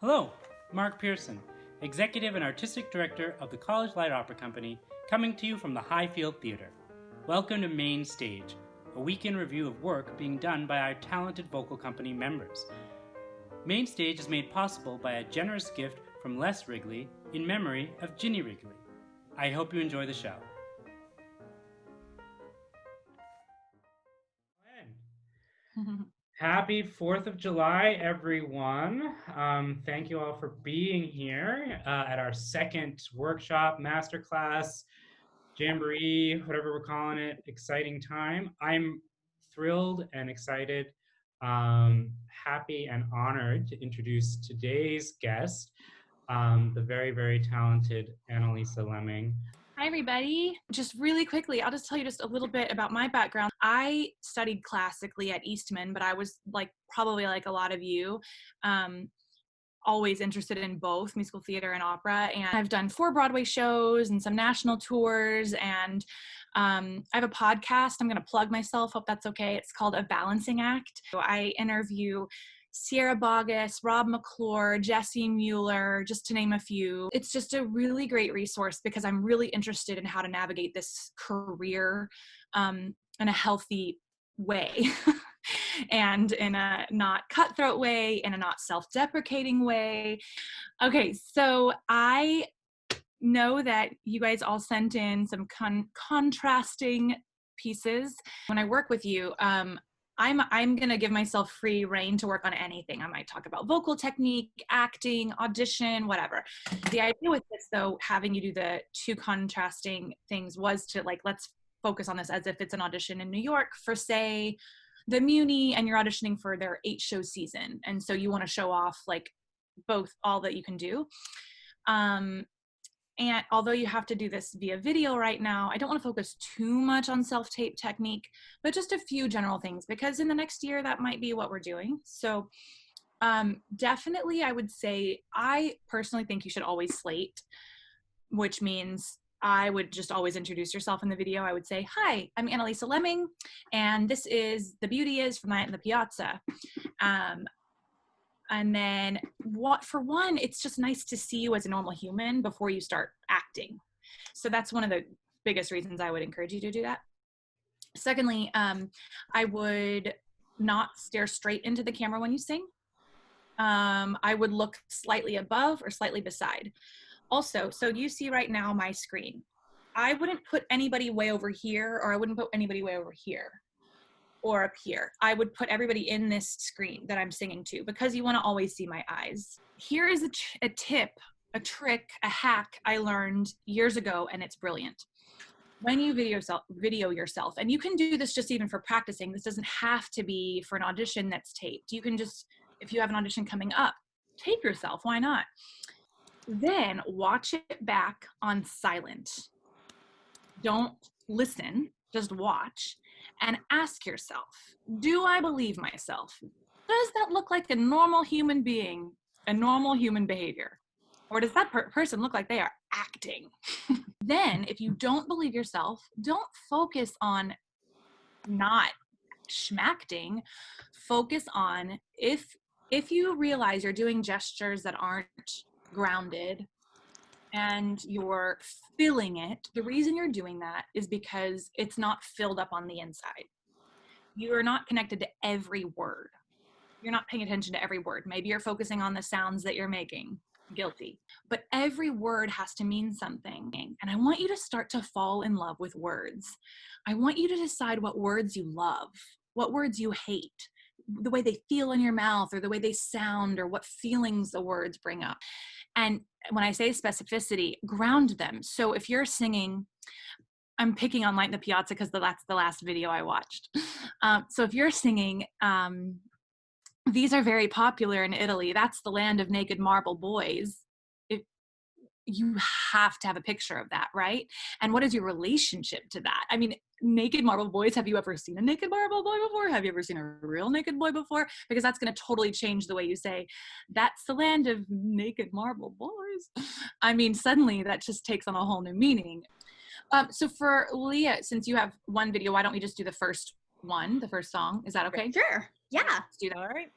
Hello, Mark Pearson, Executive and Artistic Director of the College Light Opera Company, coming to you from the Highfield Theatre. Welcome to Main Stage, a weekend review of work being done by our talented vocal company members. Main Stage is made possible by a generous gift from Les Wrigley in memory of Ginny Wrigley. I hope you enjoy the show. Happy 4th of July, everyone. Thank you all for being here at our second workshop, masterclass, jamboree, whatever we're calling it, exciting time. I'm thrilled and excited, happy and honored to introduce today's guest, the very, very talented Annalisa Lemming. Hi, everybody. Just really quickly, I'll just tell you just a little bit about my background. I studied classically at Eastman, but I was probably like a lot of you, always interested in both musical theater and opera. And I've done 4 Broadway shows and some national tours. And I have a podcast. I'm going to plug myself. Hope that's okay. It's called A Balancing Act. So I interview Sierra Boggess, Rob McClure, Jesse Mueller, just to name a few. It's just a really great resource because I'm really interested in how to navigate this career in a healthy way and in a not cutthroat way, in a not self-deprecating way. Okay, so I know that you guys all sent in some contrasting pieces. When I work with you, I'm going to give myself free rein to work on anything. I might talk about vocal technique, acting, audition, whatever. The idea with this, though, having you do the 2 contrasting things was to let's focus on this as if it's an audition in New York for, say, the Muni, and you're auditioning for their 8-show season. And so you want to show off both, all that you can do. And although you have to do this via video right now, I don't want to focus too much on self-tape technique, but just a few general things, because in the next year, that might be what we're doing. So definitely, I would say, I personally think you should always slate, which means I would just always introduce yourself in the video. I would say, hi, I'm Annalisa Lemming, and this is The Beauty Is from Night in the Piazza. And then for one, it's just nice to see you as a normal human before you start acting. So that's one of the biggest reasons I would encourage you to do that. Secondly, I would not stare straight into the camera when you sing. I would look slightly above or slightly beside. Also, so you see right now my screen. I wouldn't put anybody way over here, or I wouldn't put anybody way over here or up here. I would put everybody in this screen that I'm singing to, because you want to always see my eyes. Here is a tip, a trick, a hack I learned years ago, and it's brilliant. When you video yourself, and you can do this just even for practicing, this doesn't have to be for an audition that's taped. You can just, if you have an audition coming up, tape yourself, why not? Then watch it back on silent. Don't listen, just watch. And ask yourself, do I believe myself? Does that look like a normal human being, a normal human behavior? Or does that person look like they are acting? Then, if you don't believe yourself, don't focus on not schmacting. Focus on if you realize you're doing gestures that aren't grounded, and you're filling it, the reason you're doing that is because it's not filled up on the inside. You are not connected to every word. You're not paying attention to every word. Maybe you're focusing on the sounds that you're making. Guilty. But every word has to mean something. And I want you to start to fall in love with words. I want you to decide what words you love, what words you hate, the way they feel in your mouth, or the way they sound, or what feelings the words bring up. And when I say specificity, ground them. So if you're singing, I'm picking on Light in the Piazza because that's the last video I watched. So if you're singing, these are very popular in Italy. That's the land of naked marble boys. You have to have a picture of that, right? And what is your relationship to that? I mean, naked marble boys, have you ever seen a naked marble boy before? Have you ever seen a real naked boy before? Because that's going to totally change the way you say, that's the land of naked marble boys. I mean, suddenly that just takes on a whole new meaning. So for Leah, since you have one video, why don't we just do the first song? Is that okay? Sure. Yeah. Let's do that. All right.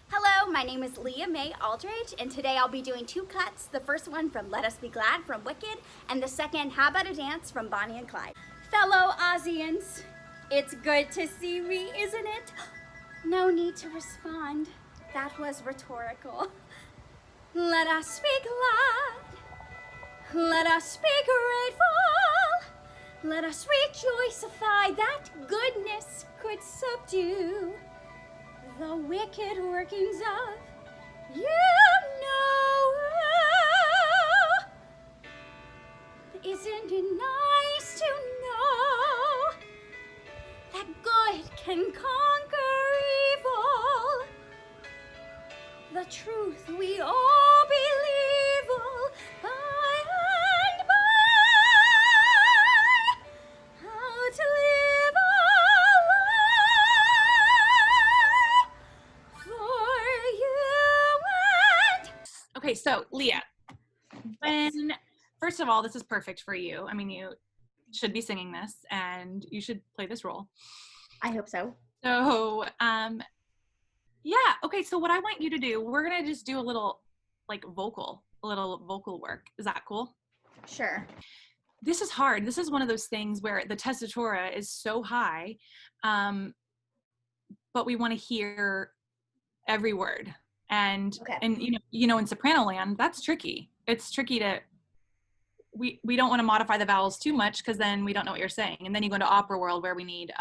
Hello, my name is Leah May Aldridge, and today I'll be doing 2 cuts. The first one from Let Us Be Glad from Wicked, and the second, How About a Dance from Bonnie and Clyde. Fellow Aussians, it's good to see me, isn't it? No need to respond. That was rhetorical. Let us be glad. Let us be grateful. Let us rejoicify that goodness could subdue the wicked workings of you know. Isn't it nice to know that good can conquer evil? The truth we all believe by and by. How to live a life for you and... Okay, so Leah, first of all, this is perfect for you. I mean, you should be singing this and you should play this role. I hope so. So, yeah. Okay. So what I want you to do, we're going to just do a little vocal work. Is that cool? Sure. This is hard. This is one of those things where the tessitura is so high, but we want to hear every word. And, Okay. and in soprano land, that's tricky. It's tricky to, we don't want to modify the vowels too much because then we don't know what you're saying. And then you go into opera world where we need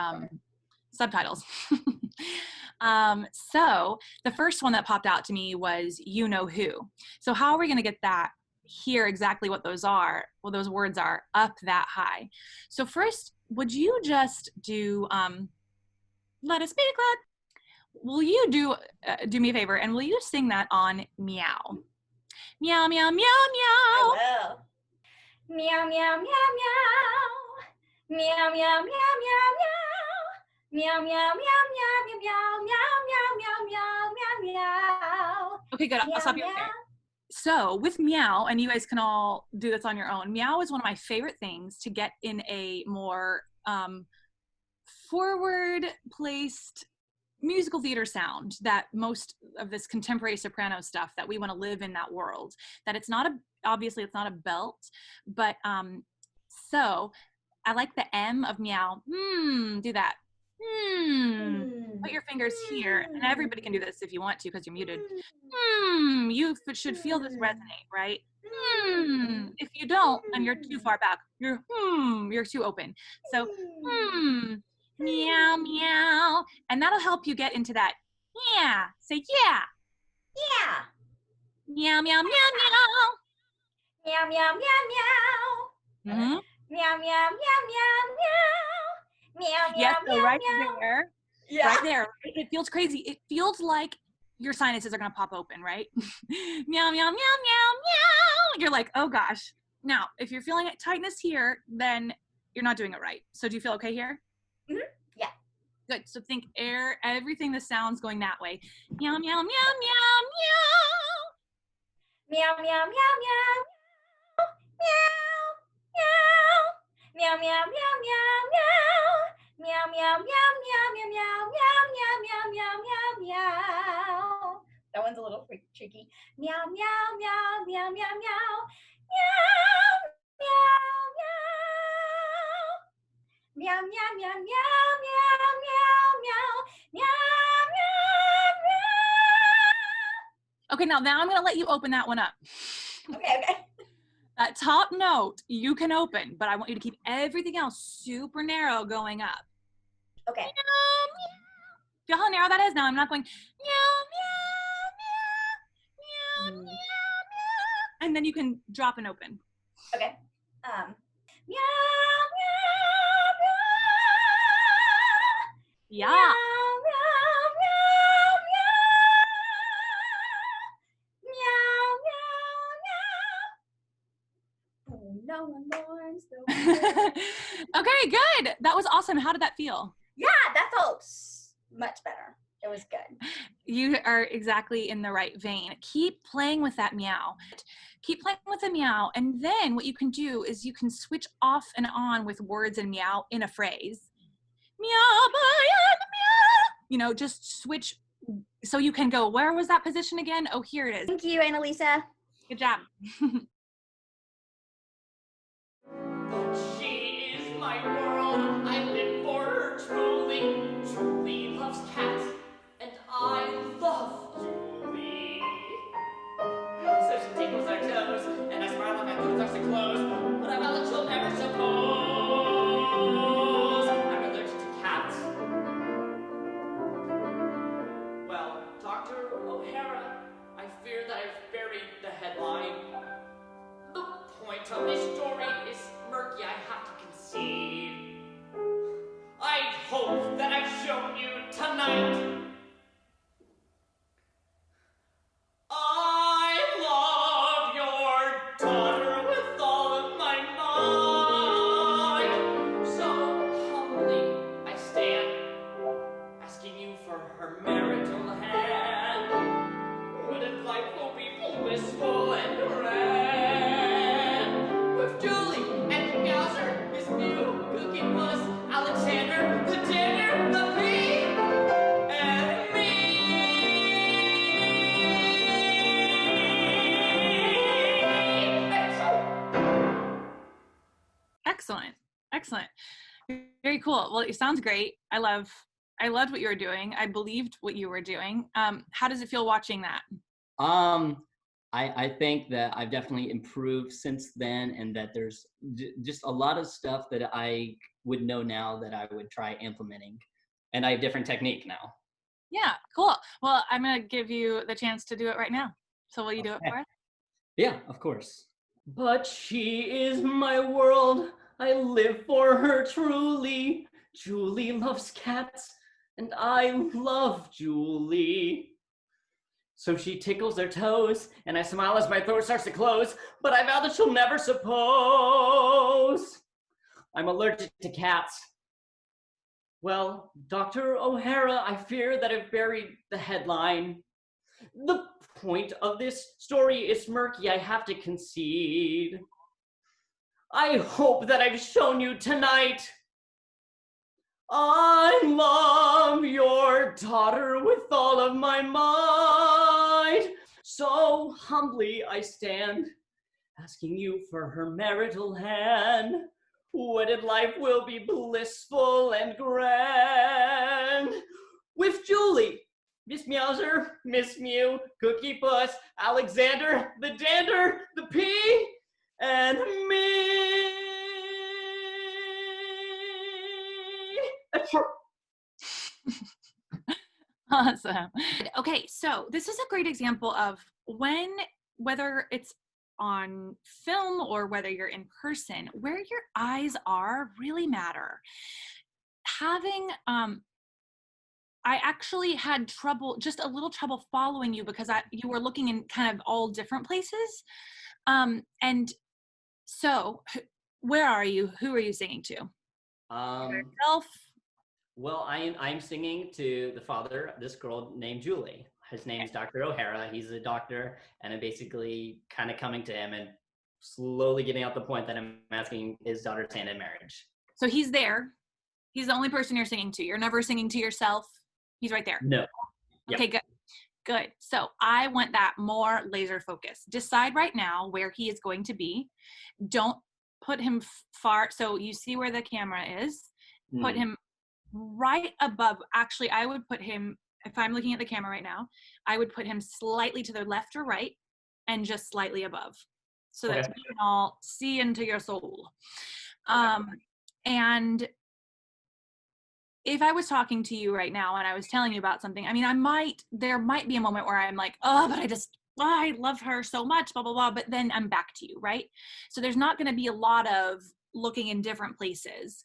subtitles. So the first one that popped out to me was You Know Who. So how are we going to get that, hear exactly what those words are up that high? So first, would you just do Let Us Be Glad? Will you do me a favor and will you sing that on meow? Meow, meow, meow, meow. I will. Meow, meow, meow, meow. Meow, meow, meow, meow, meow. Meow, meow, meow, meow, meow, meow, meow, meow, meow, meow, meow. Okay, good. I'll stop you there. So with meow, and you guys can all do this on your own, meow is one of my favorite things to get in a more forward placed musical theater sound, that most of this contemporary soprano stuff, that we want to live in that world, that obviously it's not a belt, but so I like the M of meow. Do that. Put your fingers here, and everybody can do this if you want to because you're muted. You should feel this resonate, right? If you don't, and you're too far back, you're too open. So meow, meow, and that'll help you get into that. Yeah, say yeah. Yeah. Meow, meow, meow, meow. Meow, meow, meow, meow. Meow, meow, meow, meow, meow. Meow, meow, yes, meow, so right meow. there. Yeah. Right there. It feels crazy. It feels like your sinuses are going to pop open, right? Meow, meow, meow, meow, meow. You're like, oh gosh. Now, if you're feeling tightness here, then you're not doing it right. So do you feel okay here? Mm-hmm. Yeah. Good. So think everything the sound's going that way. Meow, meow, meow, meow, meow. Meow, meow, meow, meow. Meow, meow, meow, meow, meow. Meow, meow, meow, meow, meow, meow, meow, meow, meow, meow, meow. That one's a little tricky. Meow, meow, meow, meow, meow, meow. Meow, meow, meow. Meow, meow, meow, meow, meow, meow, meow, meow, meow. Okay, now I'm going to let you open that one up. Okay. That top note you can open, but I want you to keep everything else super narrow going up. Okay. Meow, meow. Feel how narrow that is? Now I'm not going meow, meow, meow, meow, meow, meow. And then you can drop and open. Okay. Meow, meow, meow. Yeah. Meow, meow, meow, meow. Meow, meow, meow. No one mourns the Okay, good. That was awesome. How did that feel? Yeah, that felt much better. It was good. You are exactly in the right vein. Keep playing with that meow. Keep playing with the meow. And then what you can do is you can switch off and on with words and meow in a phrase. Meow, meow, meow. Just switch so you can go, where was that position again? Oh, here it is. Thank you, Annalisa. Good job. She is my world, I live for her truly. Julie loves cats, and I love Julie. So she tickles her toes, and I smile if my food starts to close. But I vow that she'll never suppose I'm allergic to cats. Well, Dr. O'Hara, I fear that I've buried the headline. The point of this story is murky, I have to concede. I hope that I've shown you tonight. I love your daughter with all of my might. So humbly I stand, asking you for her marital hand. What if life will be blissful and grand? With Julie and Meowser, Miss Mew, Cookie Puss, Alexander, the Tanner, the Pea, and me. Excellent. Excellent. Very cool. Well, it sounds great. I loved what you were doing. I believed what you were doing. How does it feel watching that? I think that I've definitely improved since then, and that there's just a lot of stuff that I would know now that I would try implementing, and I have different technique now. Yeah, cool. Well, I'm going to give you the chance to do it right now. So will you do it Okay. for us? Yeah, of course. But she is my world, I live for her truly. Julie loves cats, and I love Julie. So she tickles their toes, and I smile as my throat starts to close, but I vow that she'll never suppose I'm allergic to cats. Well, Dr. O'Hara, I fear that I've buried the headline. The point of this story is murky, I have to concede. I hope that I've shown you tonight. I love your daughter with all of my might. So humbly I stand, asking you for her marital hand. Wedded life will be blissful and grand. With Julie, Miss Meowser, Miss Mew, Cookie Puss, Alexander, the Dander, the Pea, and me. Awesome. Okay, so this is a great example of whether it's on film or whether you're in person, where your eyes are really matter. I actually had just a little trouble following you because you were looking in kind of all different places. And so where are you? Who are you singing to? Yourself? Well, I'm singing to the father of this girl named Julie. His name is Dr. O'Hara. He's a doctor, and I'm basically kind of coming to him and slowly getting out the point that I'm asking his daughter's hand in marriage. So he's there. He's the only person you're singing to. You're never singing to yourself. He's right there. No. Yep. Okay, good. Good. So I want that more laser focus. Decide right now where he is going to be. Don't put him far. So you see where the camera is. Put him right above. Actually, I would put him, if I'm looking at the camera right now, I would put him slightly to the left or right and just slightly above so that we can all see into your soul. And if I was talking to you right now and I was telling you about something, I mean, there might be a moment where I'm like, oh, but I love her so much, blah, blah, blah. But then I'm back to you, right? So there's not going to be a lot of looking in different places.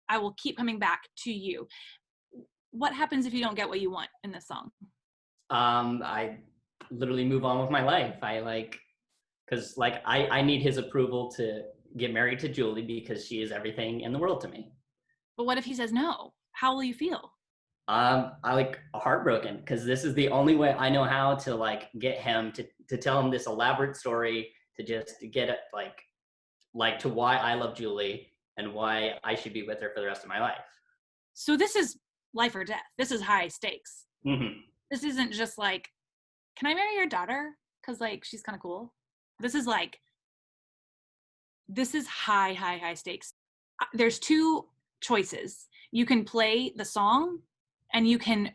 I will keep coming back to you. What happens if you don't get what you want in this song? I literally move on with my life. I need his approval to get married to Julie because she is everything in the world to me. But what if he says no? How will you feel? I heartbroken because this is the only way I know how to get him to tell him this elaborate story, to just get it to why I love Julie and why I should be with her for the rest of my life. So this is life or death. This is high stakes. Mm-hmm. This isn't just like, can I marry your daughter? Because like she's kind of cool. This is like, this is high stakes. There's two choices. You can play the song and you can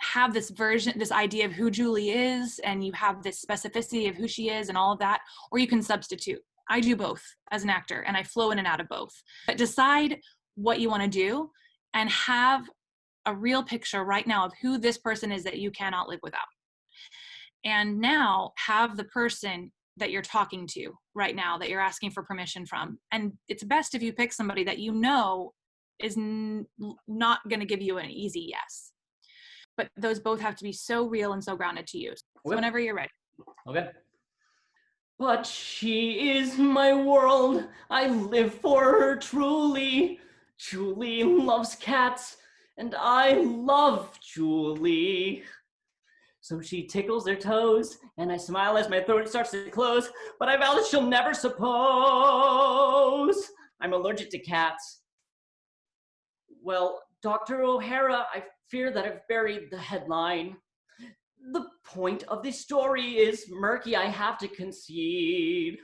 have this version, this idea of who Julie is, and you have this specificity of who she is and all of that, or you can substitute. I do both as an actor, and I flow in and out of both. But decide what you want to do and have a real picture right now of who this person is that you cannot live without. And now have the person that you're talking to right now, that you're asking for permission from. And it's best if you pick somebody that you know is not going to give you an easy yes. But those both have to be so real and so grounded to you. So Okay. whenever you're ready. Okay. But she is my world, I live for her truly. Julie loves cats, and I love Julie. So she tickles their toes, and I smile as my throat starts to close, but I vow that she'll never suppose I'm allergic to cats. Well, Dr. O'Hara, I fear that I've buried the headline. The point of this story is murky, I have to concede.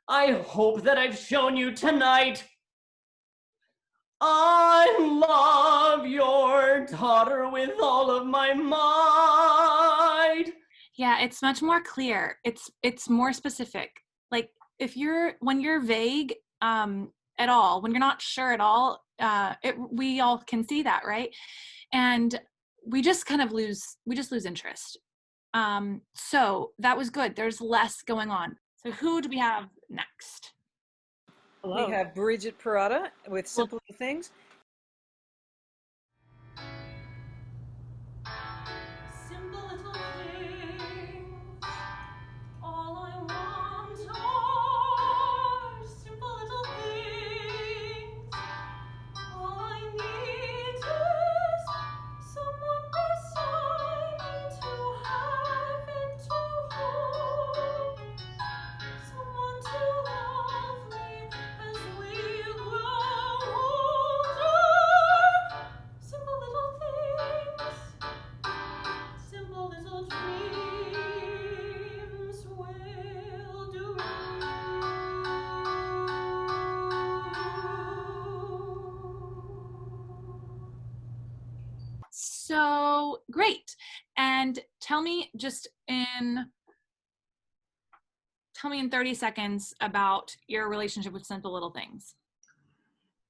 I hope that I've shown you tonight I love your daughter with all of my might. Yeah, it's much more clear. It's more specific. Like when you're vague at all, when you're not sure at all, we all can see that, right? And we just lose interest. So that was good. There's less going on. So who do we have next? Hello. We have Bridget Parada with Simple Little Things. Simple little things, all I want are simple little things. All I need is someone beside me to have and to hold, someone to love me as we grow older. Simple little things. Simple little dreams will do. So great. And tell me in 30 seconds about your relationship with Simple Little Things.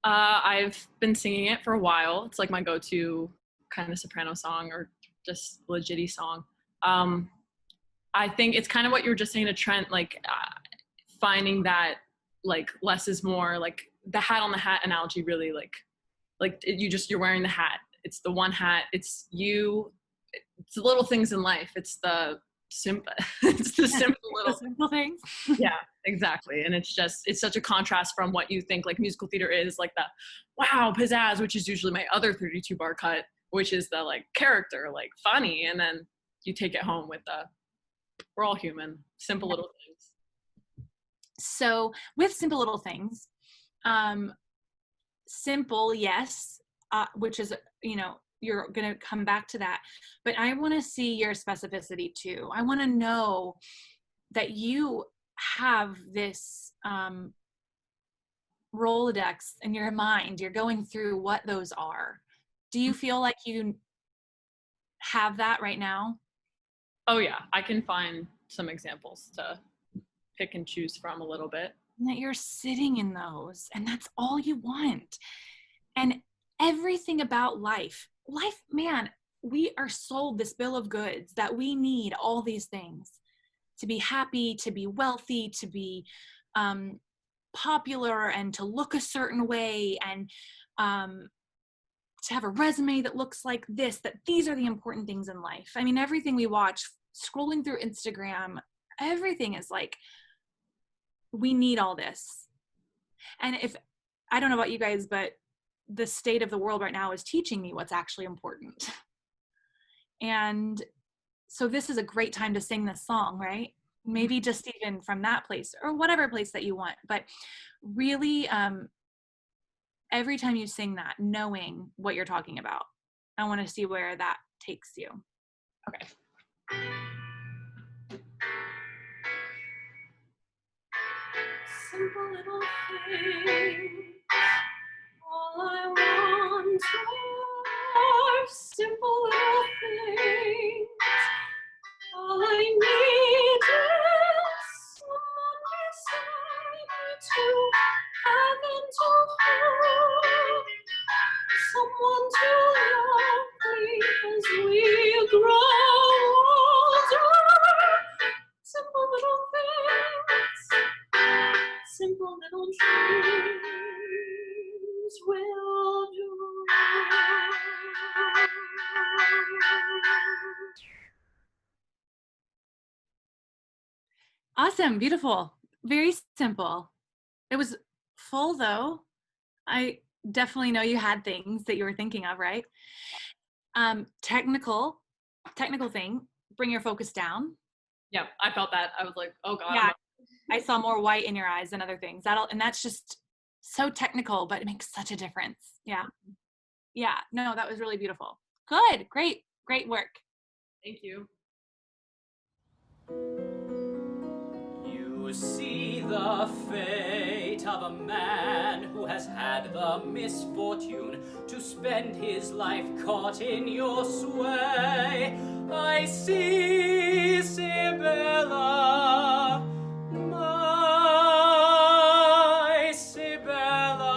I've been singing it for a while. It's like my go-to kind of soprano song or just legitty song. I think it's kind of what you were just saying to Trent, like finding that like less is more, like the hat on the hat analogy really you're wearing the hat. It's the one hat. It's you. It's the little things in life. It's the simple little simple things. Yeah, exactly. And it's such a contrast from what you think like musical theater is, like the wow pizzazz, which is usually my other 32 bar cut, which is the like character, like funny, and then you take it home with the we're all human, simple little things. So with Simple Little Things, simple, yes, which is, you're going to come back to that, but I want to see your specificity too. I want to know that you have this Rolodex in your mind. You're going through what those are. Do you feel like you have that right now? Oh yeah, I can find some examples to pick and choose from a little bit. And that you're sitting in those, and that's all you want. And everything about life, man, we are sold this bill of goods that we need all these things to be happy, to be wealthy, to be popular, and to look a certain way, and to have a resume that looks like this, that these are the important things in life. I mean, everything we watch, scrolling through Instagram, everything is like, we need all this. And I don't know about you guys, but the state of the world right now is teaching me what's actually important. And so this is a great time to sing this song, right? Maybe just even from that place or whatever place that you want, but really every time you sing that, knowing what you're talking about, I want to see where that takes you. Okay. Simple little things, all I want are simple little things. All I need is someone beside me to have and to hold, someone to love me as we grow older. Simple little things, simple little dreams will do. Awesome, beautiful, very simple. It was full though. I definitely know you had things that you were thinking of, right? Technical thing, bring your focus down. Yeah, I felt that. I was like, oh God. Yeah, I saw more white in your eyes than other things. And that's just so technical, but it makes such a difference. Yeah. Yeah, no, that was really beautiful. Good, great work. Thank you. You see the fate of a man who has had the misfortune to spend his life caught in your sway. I see Sibella, my Sibella,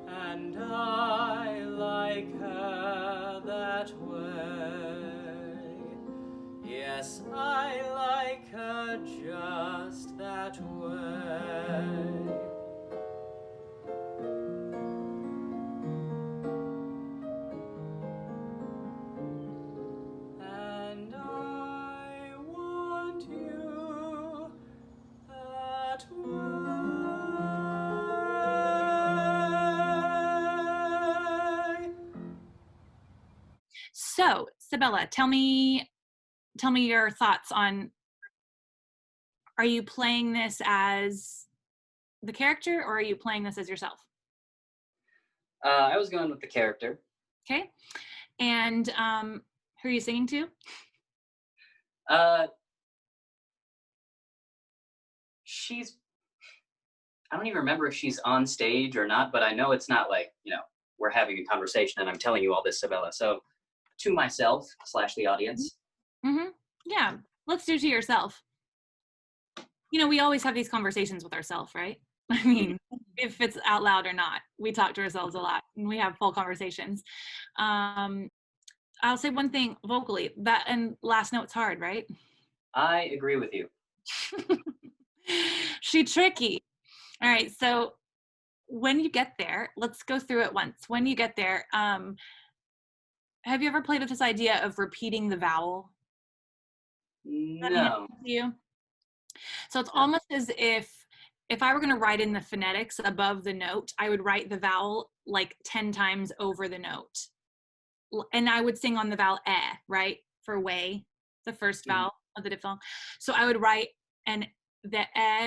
and I like her that way. Yes, I like her just that way. And I want you that way. So, Sibella, tell me your thoughts on, are you playing this as the character or are you playing this as yourself? I was going with the character. Okay. And who are you singing to? I don't even remember if she's on stage or not, but I know it's not like, we're having a conversation and I'm telling you all this, Sibella. So to myself / the audience. Mm-hmm. Yeah, let's do to yourself. We always have these conversations with ourselves, right? I mean, if it's out loud or not, we talk to ourselves a lot and we have full conversations. I'll say one thing vocally, that and last note's hard, right? I agree with you. She tricky. All right, so when you get there, let's go through it once. When you get there, have you ever played with this idea of repeating the vowel? No. You? So it's almost as if I were going to write in the phonetics above the note, I would write the vowel like 10 times over the note. And I would sing on the vowel right? For way, the first vowel of the diphthong. So I would write the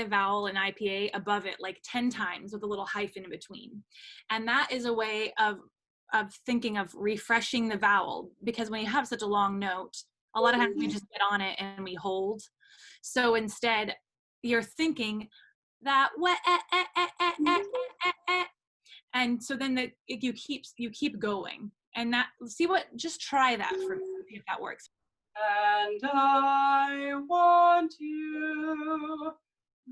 vowel in IPA above it like 10 times with a little hyphen in between. And that is a way of thinking of refreshing the vowel, because when you have such a long note, a lot of times we just get on it and we hold. So instead, you're thinking that and so then you keep going, and that just try that for me, see if that works. And I want you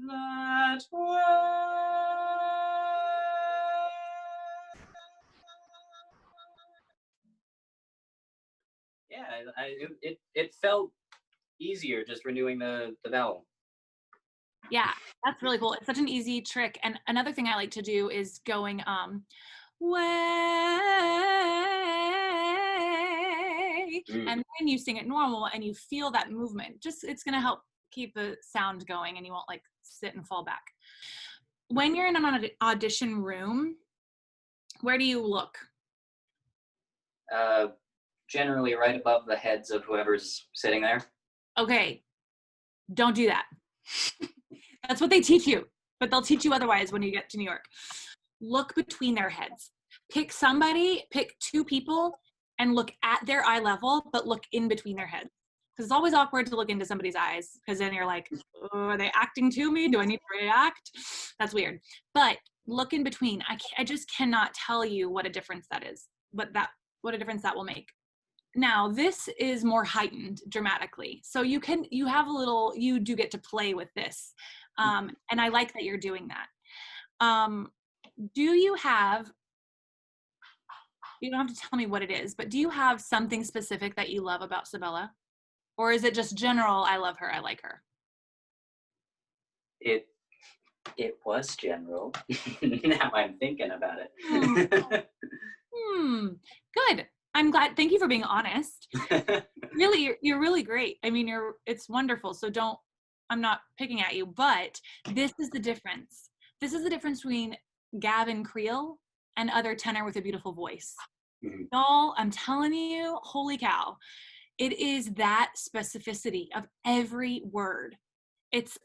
that way. Yeah, it felt easier just renewing the vowel. Yeah, that's really cool. It's such an easy trick. And another thing I like to do is going way, and then you sing it normal and you feel that movement. It's gonna help keep the sound going and you won't like sit and fall back. When you're in an audition room, where do you look? Generally right above the heads of whoever's sitting there. Okay, don't do that. That's what they teach you, but they'll teach you otherwise when you get to New York. Look between their heads. Pick two people and look at their eye level, but look in between their heads. Because it's always awkward to look into somebody's eyes, because then you're like, oh, are they acting to me? Do I need to react? That's weird. But look in between. I just cannot tell you what a difference that is, what a difference that will make. Now, this is more heightened dramatically. So you do get to play with this. And I like that you're doing that. Do you have, you don't have to tell me what it is, but do you have something specific that you love about Sabella? Or is it just general, I love her, I like her? It was general. Now I'm thinking about it. Good. I'm glad. Thank you for being honest. Really, you're really great. I mean, it's wonderful. So I'm not picking at you, but this is the difference. This is the difference between Gavin Creel and other tenor with a beautiful voice. Y'all, I'm telling you, holy cow. It is that specificity of every word. It's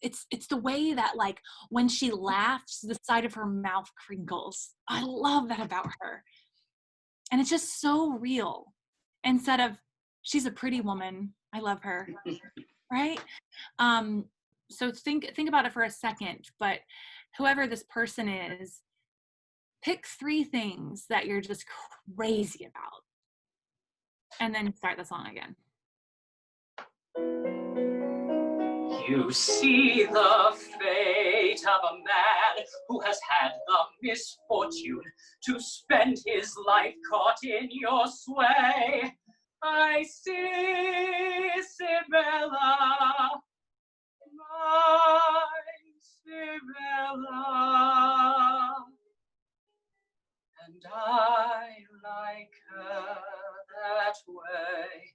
it's the way that, like, when she laughs, the side of her mouth crinkles. I love that about her. And it's just so real. Instead of, she's a pretty woman, I love her, right? So think about it for a second, but whoever this person is, pick 3 things that you're just crazy about. And then start the song again. You see the fate of a man who has had the misfortune to spend his life caught in your sway. I see Sibella, my Sibella, and I like her that way.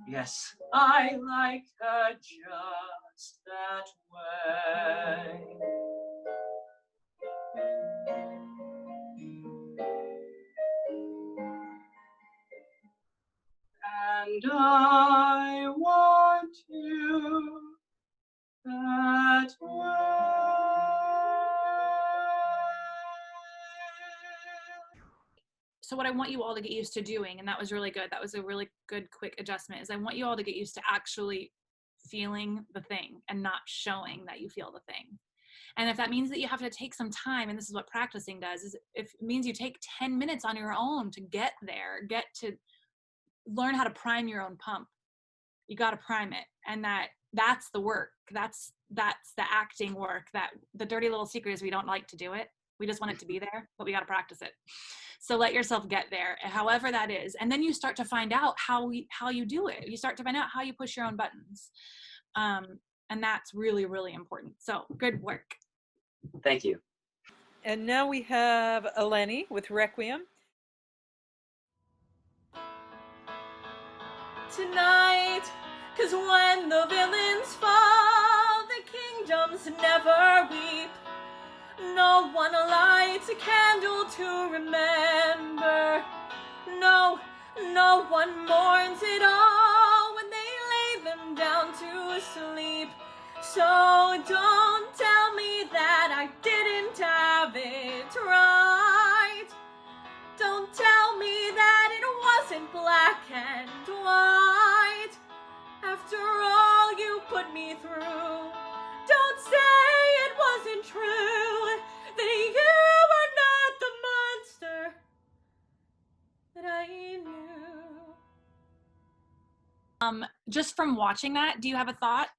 Yes, I like her just that way. And I want you that way. So what I want you all to get used to doing, and that was really good, that was a really good quick adjustment, is I want you all to get used to actually feeling the thing and not showing that you feel the thing. And if that means that you have to take some time, and this is what practicing does, is if it means you take 10 minutes on your own to get there, get to learn how to prime your own pump, you got to prime it. And that's the work. That's the acting work. That the dirty little secret is we don't like to do it. We just want it to be there, but we got to practice it. So let yourself get there, however that is. And then you start to find out how you do it. You start to find out how you push your own buttons. And that's really, really important. So good work. Thank you. And now we have Eleni with Requiem. Tonight, 'cause when the villains fall, the kingdoms never weep. No one lights a candle to remember. No one mourns at all when they lay them down to sleep. So don't tell me that I didn't have it right. Don't tell me that it wasn't black and white. After all you put me through, don't say it wasn't true, that you were not the monster that I knew. Just from watching that, do you have a thought?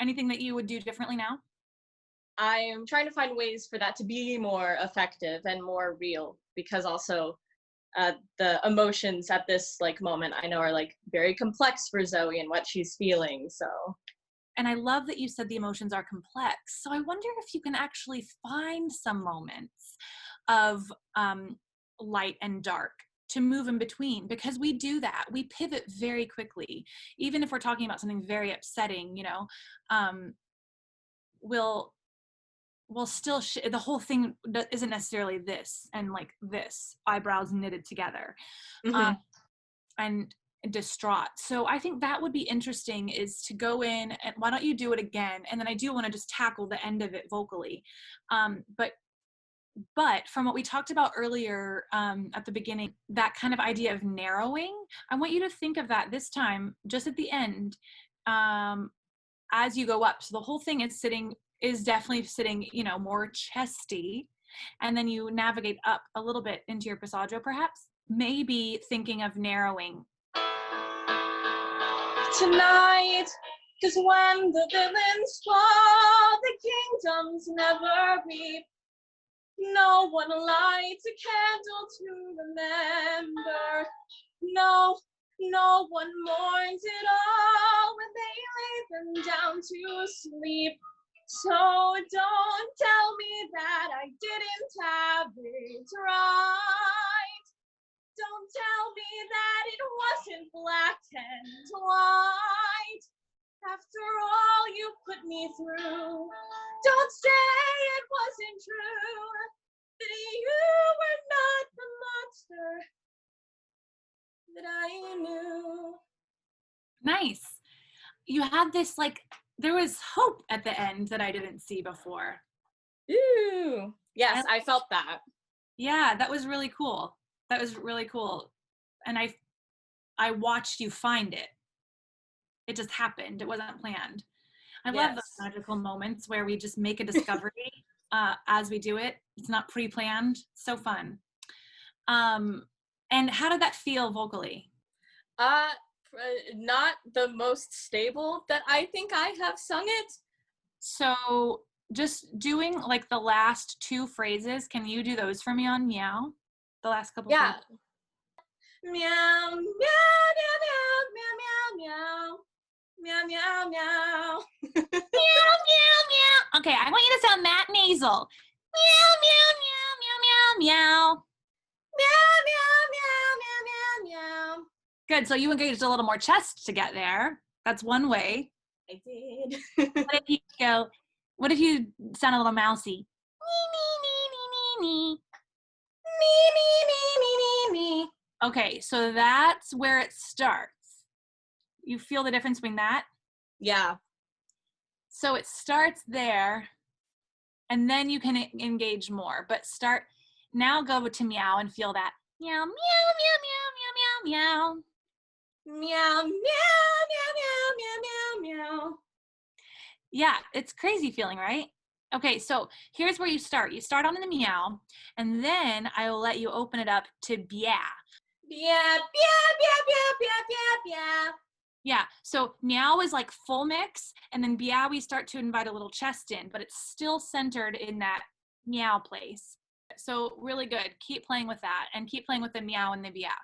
Anything that you would do differently now? I am trying to find ways for that to be more effective and more real, because also the emotions at this moment I know are very complex for Zoe and what she's feeling. So, and I love that you said the emotions are complex. So I wonder if you can actually find some moments of light and dark to move in between, because we do that. We pivot very quickly. Even if we're talking about something very upsetting, we'll still, the whole thing isn't necessarily this and this, eyebrows knitted together, and distraught. So I think that would be interesting, is to go in, and why don't you do it again? And then I do want to just tackle the end of it vocally. But But from what we talked about earlier at the beginning, that kind of idea of narrowing, I want you to think of that this time, just at the end, as you go up. So the whole thing is definitely sitting, more chesty. And then you navigate up a little bit into your passaggio, perhaps. Maybe thinking of narrowing. Tonight, 'cause when the villains fall, the kingdoms never weep. No one lights a candle to remember. No one mourns at all when they lay them down to sleep. So don't tell me that I didn't have it right. Don't tell me that it wasn't black and white. After all you put me through, don't say it wasn't true, that you were not the monster that I knew. Nice. You had this, there was hope at the end that I didn't see before. Ooh. Yes, I felt that. Yeah, that was really cool. That was really cool. And I watched you find it. It just happened. It wasn't planned. I love those magical moments where we just make a discovery as we do it. It's not pre-planned. So fun. And how did that feel vocally? Not the most stable that I think I have sung it. So just doing the last two phrases, can you do those for me on Meow? The last couple phrases? Meow, meow, meow, meow, meow, meow. Meow, meow, meow. Meow, meow, meow. Okay, I want you to sound that nasal. Meow, meow, meow, meow, meow, meow. Meow, meow, meow, meow, meow, meow. Good, so you engaged a little more chest to get there. That's one way. I did. What if you sound a little mousy? Nee, nee, nee, nee, nee. Nee, nee, nee, nee, nee, nee. Okay, so that's where it starts. You feel the difference between that? Yeah. So it starts there, and then you can engage more. But now go to meow and feel that. Meow, meow, meow, meow, meow, meow, meow. Meow, meow, meow, meow, meow, meow, meow. Yeah, it's crazy feeling, right? Okay, so here's where you start. You start on the meow, and then I will let you open it up to bia. Bia, bia, bia, bia, bia, bia, bia. Yeah, so meow is full mix, and then bia we start to invite a little chest in, but it's still centered in that meow place. So really good. Keep playing with that, and keep playing with the meow and the bia.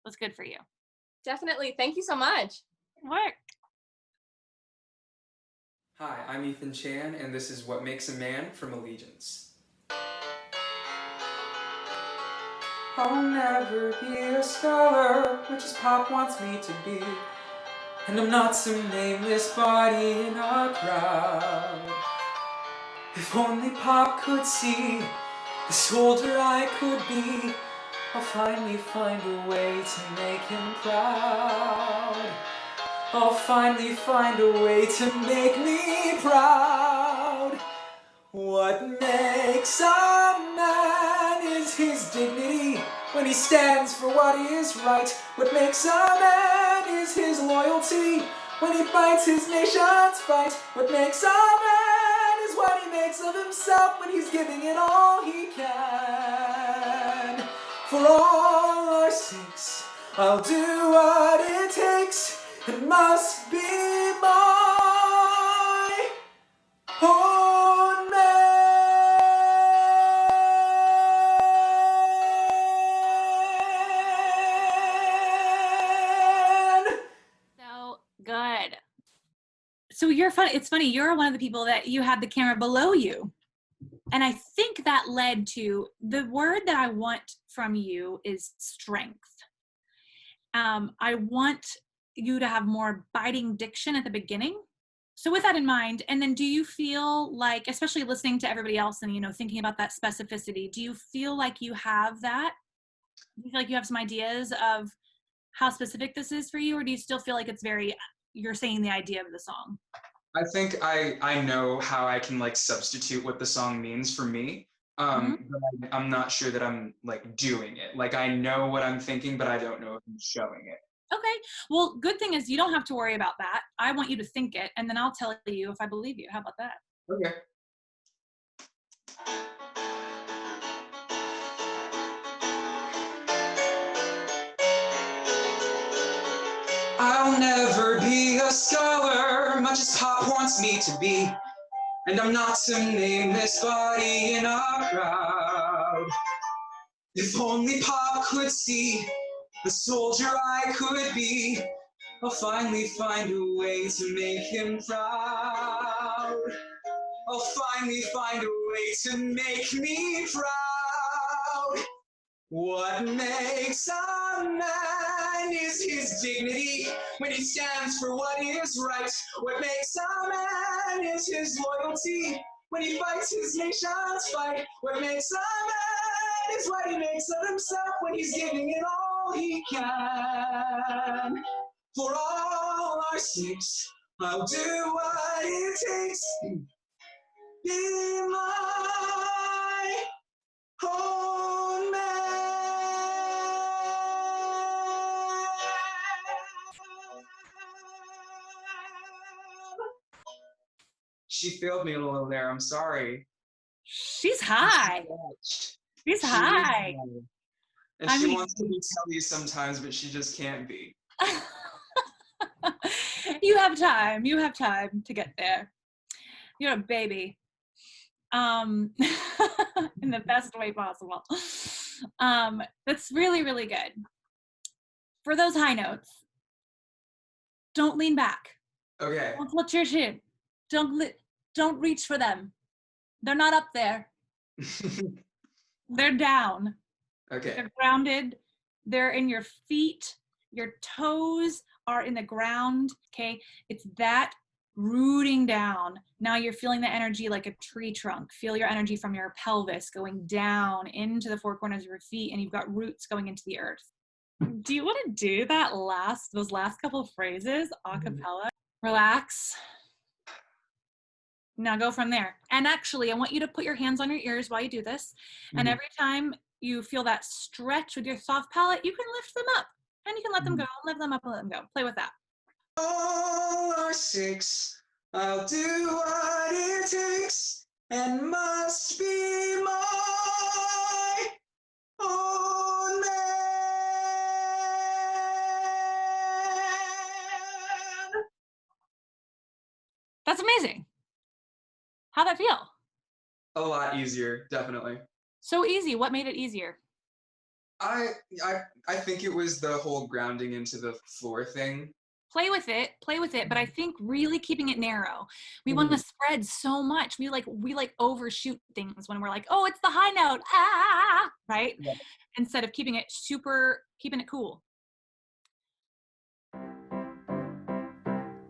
That's good for you. Definitely. Thank you so much. Work. Hi, I'm Ethan Chan, and this is What Makes a Man from Allegiance. I'll never be a scholar, which is Pop wants me to be. And I'm not some nameless body in a crowd. If only Pop could see the soldier I could be, I'll finally find a way to make him proud. I'll finally find a way to make me proud. What makes a man is his dignity when he stands for what is right. What makes a man is his loyalty when he fights his nation's fight. What makes a man is what he makes of himself when he's giving it all he can. For all our sakes, I'll do what it takes. It must be my own man. So good. So you're funny. It's funny. You're one of the people that you had the camera below you. And I think that led to the word that I want from you is strength. I want you to have more biting diction at the beginning. So with that in mind, and then do you feel like, especially listening to everybody else and, thinking about that specificity, do you feel like you have that? Do you feel like you have some ideas of how specific this is for you? Or do you still feel like it's you're saying the idea of the song? I think I know how I can substitute what the song means for me. But I'm not sure that I'm like doing it. Like I know what I'm thinking, but I don't know if I'm showing it. Okay. Well, good thing is you don't have to worry about that. I want you to think it, and then I'll tell you if I believe you. How about that? Okay. I'll never be a scholar, much as Pop wants me to be. And I'm not some nameless body in a crowd. If only Pop could see the soldier I could be, I'll finally find a way to make him proud. I'll finally find a way to make me proud. What makes a man is his dignity when he stands for what is right. What makes a man is his loyalty when he fights his nation's fight. What makes a man is what he makes of himself when he's giving it all he can. For all our sakes, I'll do what it takes. Be my own man. She failed me a little there. I'm sorry. She's high. She's high. And she wants to be telly sometimes, but she just can't be. You have time. You have time to get there. You're a baby. In the best way possible. That's really, really good. For those high notes, don't lean back. Okay. Don't flip your chin. Don't reach for them. They're not up there. They're down. Okay. They're grounded. They're in your feet. Your toes are in the ground. Okay. It's that rooting down. Now you're feeling the energy like a tree trunk. Feel your energy from your pelvis going down into the four corners of your feet, and you've got roots going into the earth. Do you want to do those last couple of phrases a cappella? Relax. Now go from there. And actually, I want you to put your hands on your ears while you do this. And every time you feel that stretch with your soft palate, you can lift them up. And you can let them go. Lift them up and let them go. Play with that. All our sakes, I'll do what it takes, and must be my own man. That's amazing. How'd that feel? A lot easier, definitely. So easy. What made it easier? I think it was the whole grounding into the floor thing. Play with it, but I think really keeping it narrow. We want to spread so much. We overshoot things when we're like, oh, it's the high note, right? Yeah. Instead of keeping it cool.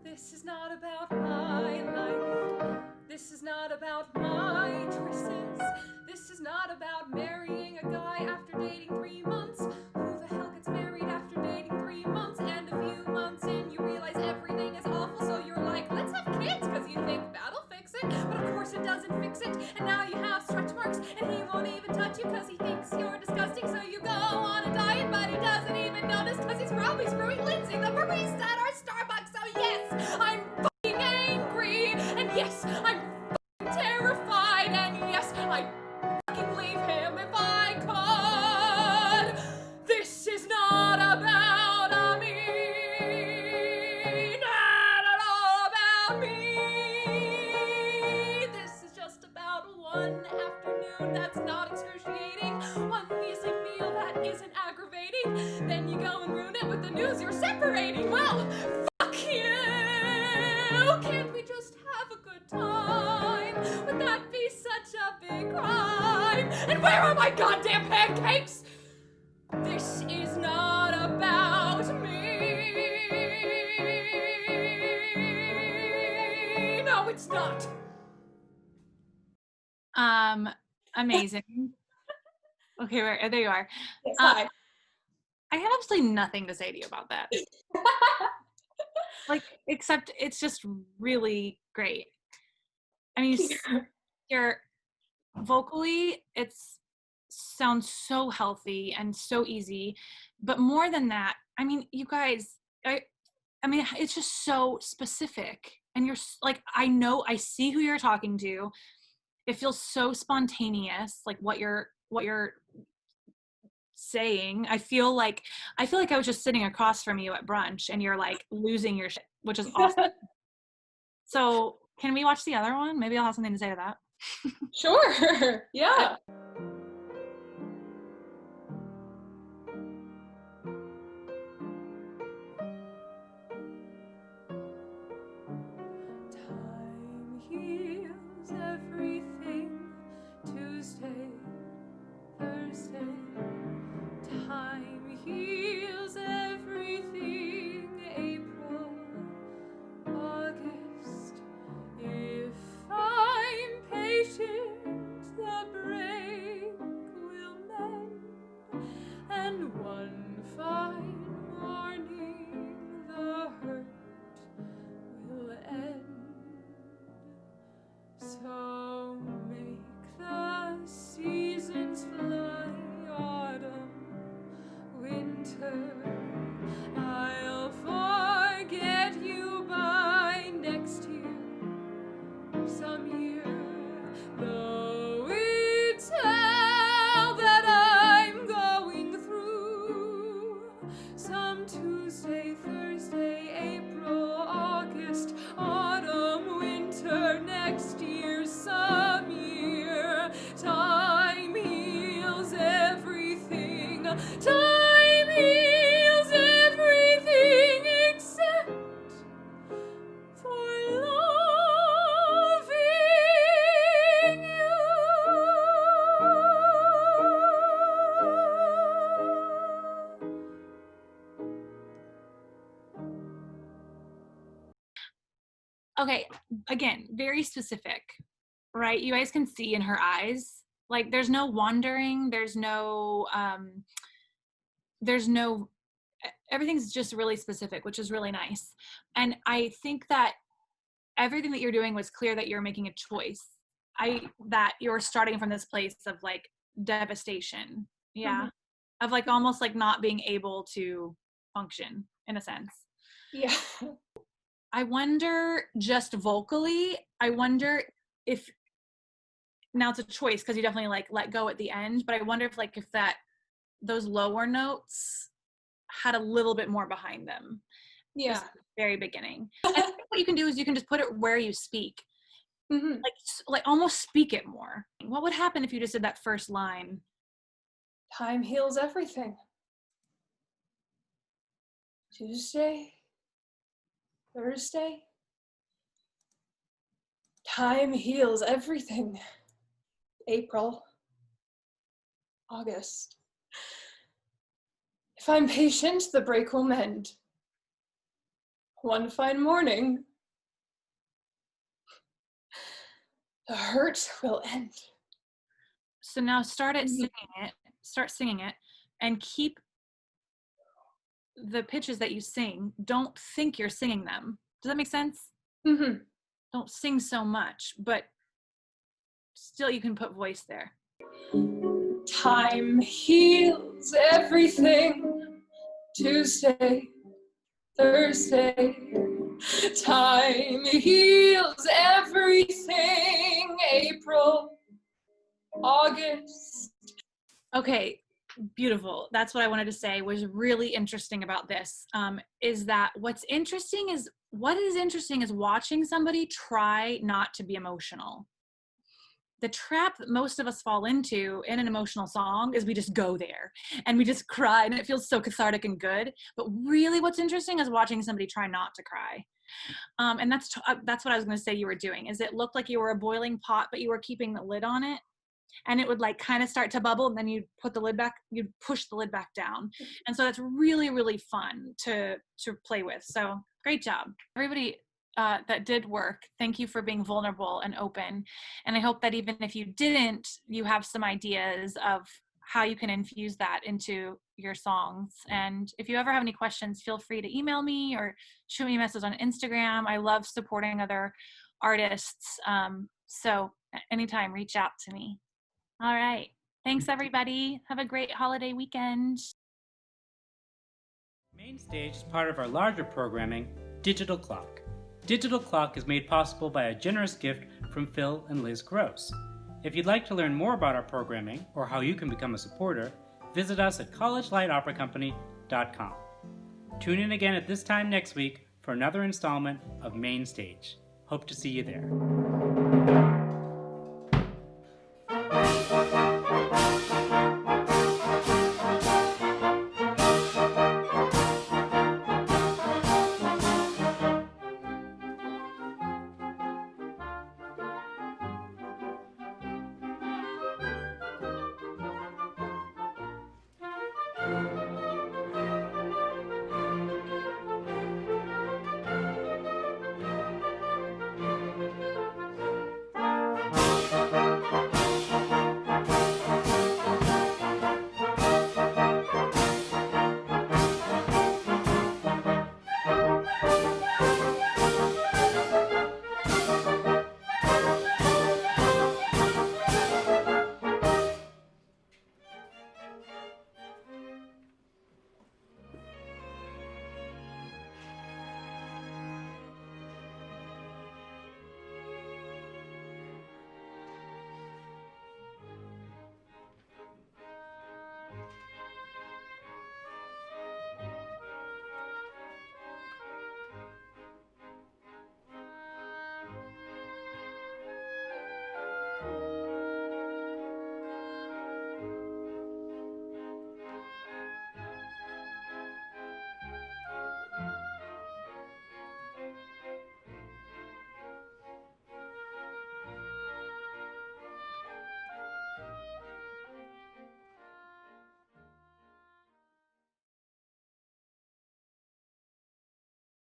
This is not about my life. This is not about my choices. This is not about marrying a guy after dating 3 months. Who the hell gets married after dating 3 months? And a few months in, you realize everything is awful, so you're like, let's have kids, because you think that'll fix it. But of course it doesn't fix it. And now you have stretch marks, and he won't even touch you because he thinks you're disgusting. So you go on a diet, but he doesn't even notice because he's probably screwing Lindsay, the barista at our Starbucks. So yes, I'm fucking angry. And yes, I'm fucking terrified. And yes, I'd fucking leave him if I could. This is not about me. Not at all about me. This is just about one afternoon that's not excruciating. One measly meal that isn't aggravating. Then you go and ruin it with the news you're separating. Well, fuck you. Can't we just have a good time? Would that be such a big crime? And where are my goddamn pancakes? This is not about me. No, it's not. Amazing. Okay, there you are. Yes, hi. I have absolutely nothing to say to you about that. Except it's just really great. I mean, you're vocally, it's sounds so healthy and so easy. But more than that, I mean, you guys, I mean, it's just so specific. And you're like, I know, I see who you're talking to. It feels so spontaneous, like what you're saying. I feel like I was just sitting across from you at brunch and you're like losing your shit, which is awesome. So can we watch the other one? Maybe I'll have something to say to that. Sure. Yeah. Time heals everything. Tuesday, Thursday. Time heals everything. April, August. If I'm patient, the break will mend. And one fine morning, the hurt will end. So make the seasons fly, autumn, winter. I'll forget you by next year, some year. Though it's hell that I'm going through, some Tuesday, Thursday, April, August, autumn, winter, next year, some year. Time heals everything. Time heals everything except for loving Okay, again, very specific, right? You guys can see in her eyes, like there's no wandering, there's no, everything's just really specific, which is really nice. And I think that everything that you're doing was clear that you're making a choice. That you're starting from this place of like devastation. Yeah. Mm-hmm. Of like almost like not being able to function in a sense. Yeah. I wonder, just vocally, I wonder if, now it's a choice because you definitely like let go at the end, but I wonder if like if those lower notes had a little bit more behind them. Yeah. Just at the very beginning. And I think what you can do is you can just put it where you speak. Mm-hmm. Like almost speak it more. What would happen if you just did that first line? Time heals everything. Tuesday, Thursday. Time heals everything. April, August. If I'm patient, the break will mend. One fine morning, the hurt will end. So now start singing it, and keep the pitches that you sing. Don't think you're singing them. Does that make sense? Mm-hmm. Don't sing so much, but still you can put voice there. Time heals everything. Tuesday, Thursday. Time heals everything. April, August. Okay, beautiful. That's what I wanted to say was really interesting about this, is that what is interesting is watching somebody try not to be emotional. The trap that most of us fall into in an emotional song is we just go there and we just cry and it feels so cathartic and good. But really what's interesting is watching somebody try not to cry. And that's what I was going to say you were doing, is it looked like you were a boiling pot, but you were keeping the lid on it. And it would like kind of start to bubble and then you'd push the lid back down. And so that's really, really fun to play with. So great job. Everybody that did work, thank you for being vulnerable and open. And I hope that even if you didn't, you have some ideas of how you can infuse that into your songs. And if you ever have any questions, feel free to email me or shoot me a message on Instagram. I love supporting other artists. So anytime, reach out to me. All right. Thanks, everybody. Have a great holiday weekend. Main Stage is part of our larger programming, Digital Clock. Digital Clock is made possible by a generous gift from Phil and Liz Gross. If you'd like to learn more about our programming or how you can become a supporter, visit us at collegelightoperacompany.com. Tune in again at this time next week for another installment of Main Stage. Hope to see you there.